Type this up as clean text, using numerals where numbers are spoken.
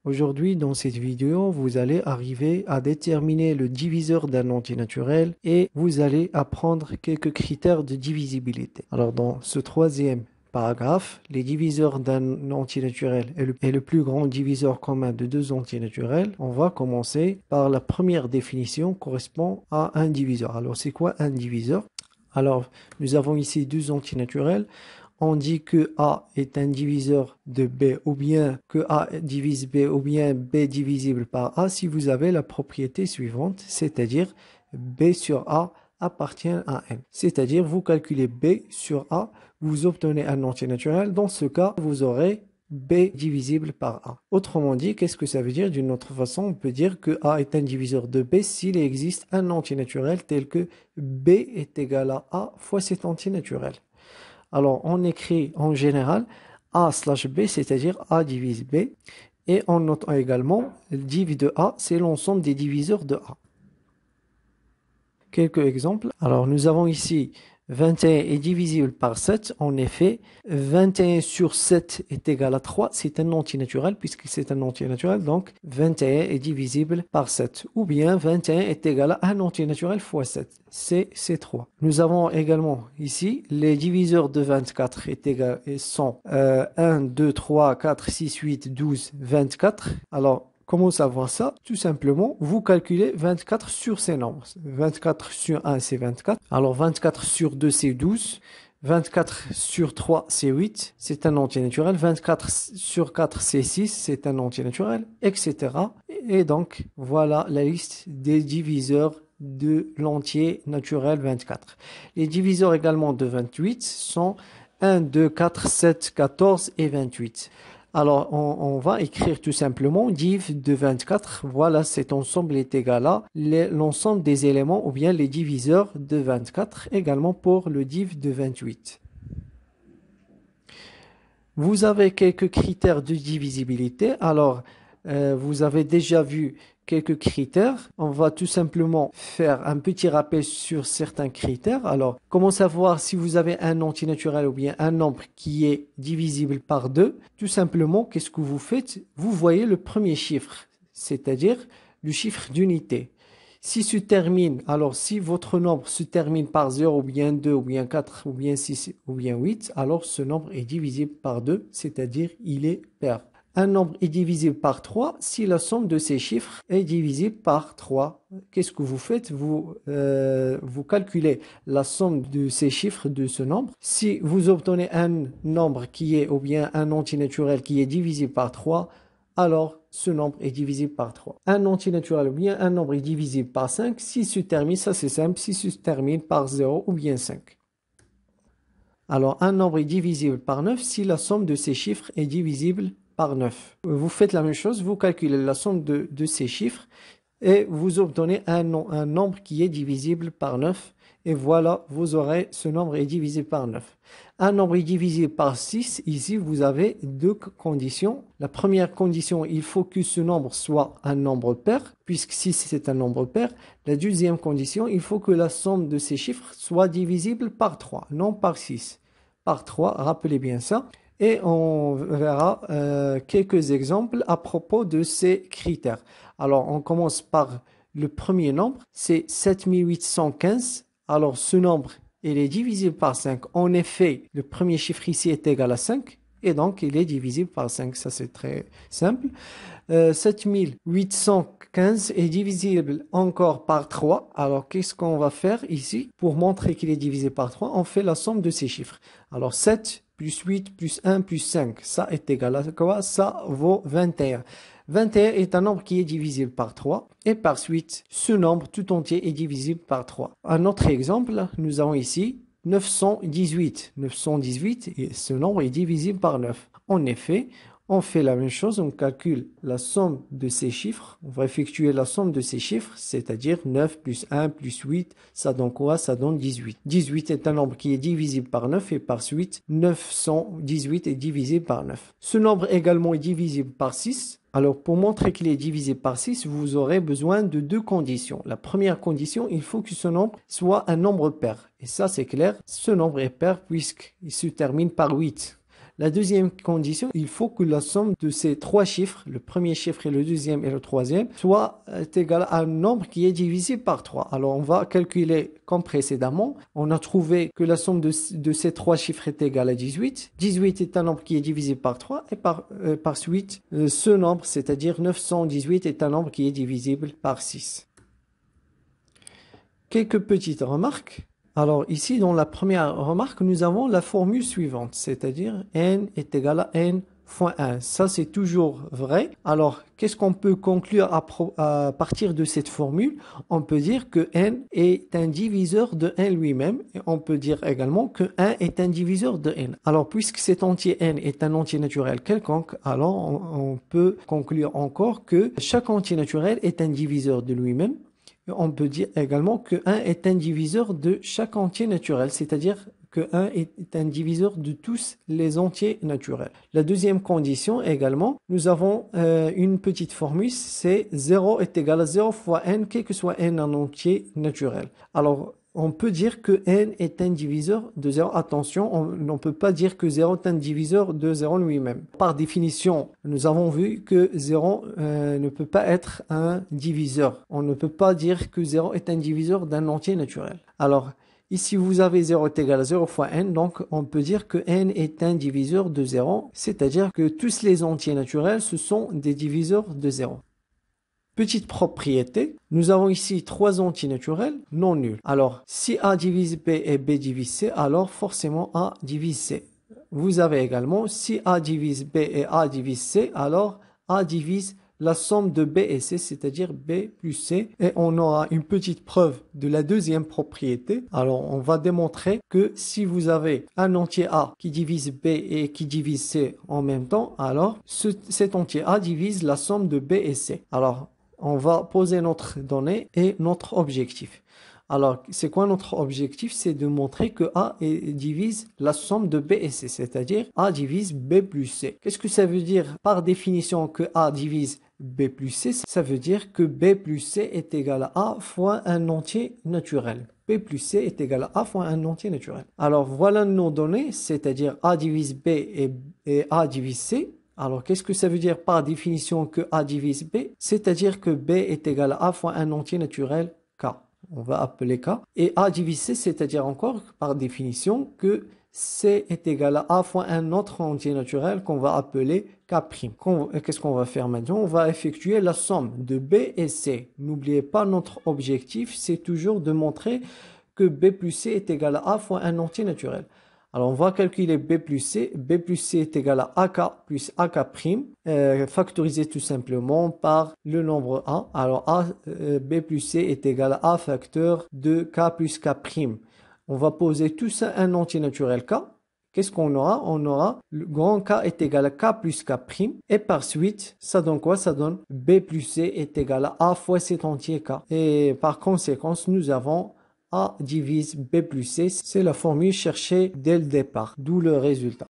Aujourd'hui, dans cette vidéo, vous allez arriver à déterminer le diviseur d'un entier naturel et vous allez apprendre quelques critères de divisibilité. Alors, dans ce troisième paragraphe, les diviseurs d'un entier naturel est le plus grand diviseur commun de deux entiers naturels. On va commencer par la première définition correspond à un diviseur. Alors, c'est quoi un diviseur? Alors, nous avons ici deux entiers naturels. On dit que A est un diviseur de B ou bien que A divise B ou bien B divisible par A si vous avez la propriété suivante, c'est-à-dire B sur A appartient à N. C'est-à-dire vous calculez B sur A, vous obtenez un entier naturel. Dans ce cas, vous aurez B divisible par A. Autrement dit, qu'est-ce que ça veut dire? D'une autre façon, on peut dire que A est un diviseur de B s'il existe un entier naturel tel que B est égal à A fois cet entier naturel. Alors, on écrit en général A slash B, c'est-à-dire A divise B. Et on note également, le div de A, c'est l'ensemble des diviseurs de A. Quelques exemples. Alors, nous avons ici 21 est divisible par 7. En effet, 21 sur 7 est égal à 3. C'est un entier naturel, puisque c'est un entier naturel. Donc, 21 est divisible par 7. Ou bien, 21 est égal à un entier naturel fois 7. C'est 3. Nous avons également ici, les diviseurs de 24 sont 1, 2, 3, 4, 6, 8, 12, 24. Alors, comment savoir ça? Tout simplement, vous calculez 24 sur ces nombres. 24 sur 1, c'est 24. Alors 24 sur 2, c'est 12. 24 sur 3, c'est 8. C'est un entier naturel. 24 sur 4, c'est 6. C'est un entier naturel, etc. Et donc, voilà la liste des diviseurs de l'entier naturel 24. Les diviseurs également de 28 sont 1, 2, 4, 7, 14 et 28. Alors, on va écrire tout simplement div de 24. Voilà, cet ensemble est égal à l'ensemble des éléments ou bien les diviseurs de 24, également pour le div de 28. Vous avez quelques critères de divisibilité. Alors, vous avez déjà vu quelques critères. On va tout simplement faire un petit rappel sur certains critères. Alors, comment savoir si vous avez un entier naturel ou bien un nombre qui est divisible par 2? Tout simplement, qu'est-ce que vous faites? Vous voyez le premier chiffre, c'est-à-dire le chiffre d'unité. Si votre nombre se termine par 0 ou bien 2 ou bien 4 ou bien 6 ou bien 8, alors ce nombre est divisible par 2, c'est-à-dire il est pair. Un nombre est divisible par 3 si la somme de ces chiffres est divisible par 3. Qu'est-ce que vous faites? Vous calculez la somme de ces chiffres de ce nombre. Si vous obtenez un nombre qui est, ou bien un entier naturel qui est divisible par 3, alors ce nombre est divisible par 3. Un entier naturel ou bien un nombre est divisible par 5 s'il se termine, ça c'est simple, s'il se termine par 0 ou bien 5. Alors un nombre est divisible par 9 si la somme de ces chiffres est divisible par 9. Vous faites la même chose, vous calculez la somme de ces chiffres et vous obtenez un nombre qui est divisible par 9. Et voilà, vous aurez ce nombre est divisible par 9. Un nombre est divisible par 6. Ici, vous avez deux conditions. La première condition, il faut que ce nombre soit un nombre pair, puisque 6 c'est un nombre pair. La deuxième condition, il faut que la somme de ces chiffres soit divisible par 3, non par 6. Par 3, rappelez bien ça. Et on verra quelques exemples à propos de ces critères. Alors, on commence par le premier nombre, c'est 7815. Alors, ce nombre, il est divisible par 5. En effet, le premier chiffre ici est égal à 5. Et donc, il est divisible par 5. Ça, c'est très simple. 7815 est divisible encore par 3. Alors, qu'est-ce qu'on va faire ici? Pour montrer qu'il est divisé par 3, on fait la somme de ces chiffres. Alors, 7 plus 8 plus 1 plus 5, ça est égal à quoi? Ça vaut 21. 21 est un nombre qui est divisible par 3 et par suite, ce nombre tout entier est divisible par 3. Un autre exemple, nous avons ici 918. 918, et ce nombre est divisible par 9. En effet, on fait la même chose, on calcule la somme de ces chiffres. On va effectuer la somme de ces chiffres, c'est-à-dire 9 plus 1 plus 8, ça donne quoi? Ça donne 18. 18 est un nombre qui est divisible par 9 et par suite, 918 est divisible par 9. Ce nombre également est divisible par 6. Alors, pour montrer qu'il est divisible par 6, vous aurez besoin de deux conditions. La première condition, il faut que ce nombre soit un nombre pair. Et ça, c'est clair, ce nombre est pair puisqu'il se termine par 8. La deuxième condition, il faut que la somme de ces trois chiffres, le premier chiffre et le deuxième et le troisième, soit égale à un nombre qui est divisé par 3. Alors, on va calculer comme précédemment. On a trouvé que la somme de ces trois chiffres est égale à 18. 18 est un nombre qui est divisé par 3 et par suite, ce nombre, c'est-à-dire 918, est un nombre qui est divisible par 6. Quelques petites remarques. Alors ici, dans la première remarque, nous avons la formule suivante, c'est-à-dire n est égal à n fois 1. Ça, c'est toujours vrai. Alors, qu'est-ce qu'on peut conclure à partir de cette formule? On peut dire que n est un diviseur de n lui-même. Et on peut dire également que 1 est un diviseur de n. Alors, puisque cet entier n est un entier naturel quelconque, alors on peut conclure encore que chaque entier naturel est un diviseur de lui-même. On peut dire également que 1 est un diviseur de chaque entier naturel, c'est-à-dire que 1 est un diviseur de tous les entiers naturels. La deuxième condition également, nous avons une petite formule, c'est 0 est égal à 0 fois n, quel que soit n un entier naturel. Alors, on peut dire que n est un diviseur de 0. Attention, on ne peut pas dire que 0 est un diviseur de 0 lui-même. Par définition, nous avons vu que 0 ne peut pas être un diviseur. On ne peut pas dire que 0 est un diviseur d'un entier naturel. Alors, ici, vous avez 0 est égal à 0 fois n, donc on peut dire que n est un diviseur de 0, c'est-à-dire que tous les entiers naturels, ce sont des diviseurs de 0. Petite propriété, nous avons ici trois entiers naturels non nuls. Alors, si A divise B et B divise C, alors forcément A divise C. Vous avez également, si A divise B et A divise C, alors A divise la somme de B et C, c'est-à-dire B plus C. Et on aura une petite preuve de la deuxième propriété. Alors, on va démontrer que si vous avez un entier A qui divise B et qui divise C en même temps, alors cet entier A divise la somme de B et C. Alors, on va poser notre donnée et notre objectif. Alors, c'est quoi notre objectif? C'est de montrer que A divise la somme de B et C, c'est-à-dire A divise B plus C. Qu'est-ce que ça veut dire par définition que A divise B plus C? Ça veut dire que B plus C est égal à A fois un entier naturel. B plus C est égal à A fois un entier naturel. Alors, voilà nos données, c'est-à-dire A divise B et A divise C. Alors, qu'est-ce que ça veut dire par définition que A divise B? C'est-à-dire que B est égal à A fois un entier naturel K. On va appeler K. Et A divise C, c'est-à-dire encore par définition que C est égal à A fois un autre entier naturel qu'on va appeler K'. Qu'est-ce qu'on va faire maintenant? On va effectuer la somme de B et C. N'oubliez pas, notre objectif, c'est toujours de montrer que B plus C est égal à A fois un entier naturel. Alors, on va calculer B plus C. B plus C est égal à AK plus AK', factorisé tout simplement par le nombre A. Alors, B plus C est égal à A facteur de K plus K'. On va poser tout ça un entier naturel K. Qu'est-ce qu'on aura? On aura le grand K est égal à K plus K'. Et par suite, ça donne quoi? Ça donne B plus C est égal à A fois cet entier K. Et par conséquence, nous avons A divise B plus C, c'est la formule cherchée dès le départ, d'où le résultat.